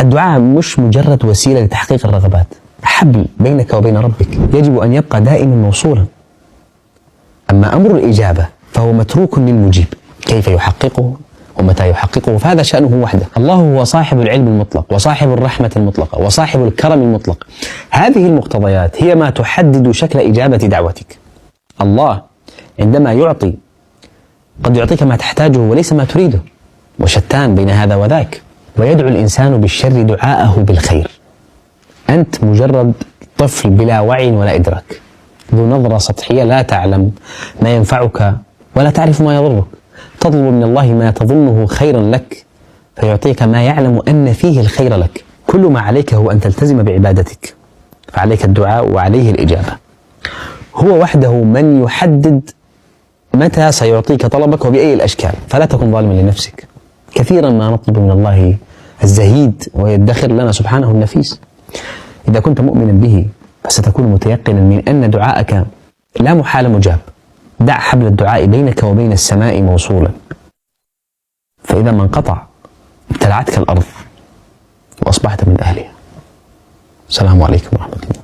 الدعاء مش مجرد وسيلة لتحقيق الرغبات، حبل بينك وبين ربك يجب أن يبقى دائما موصولا. أما أمر الإجابة فهو متروك للمجيب، كيف يحققه ومتى يحققه فهذا شأنه وحده. الله هو صاحب العلم المطلق وصاحب الرحمة المطلقة وصاحب الكرم المطلق. هذه المقتضيات هي ما تحدد شكل إجابة دعوتك. الله عندما يعطي قد يعطيك ما تحتاجه وليس ما تريده، وشتان بين هذا وذاك. ويدعو الإنسان بالشر دعاءه بالخير. أنت مجرد طفل بلا وعي ولا إدراك، ذو نظرة سطحية، لا تعلم ما ينفعك ولا تعرف ما يضرك، تطلب من الله ما تظنه خيرا لك فيعطيك ما يعلم أن فيه الخير لك. كل ما عليك هو أن تلتزم بعبادتك، فعليك الدعاء وعليه الإجابة. هو وحده من يحدد متى سيعطيك طلبك وبأي الأشكال، فلا تكن ظالما لنفسك. كثيرا ما نطلب من الله الزهيد ويدخر لنا سبحانه النفيس. إذا كنت مؤمنا به فستكون متيقنا من أن دعاءك لا محال مجاب. دع حبل الدعاء بينك وبين السماء موصولا، فإذا ما انقطع ابتلعتك الأرض وأصبحت من أهلها. السلام عليكم ورحمة الله.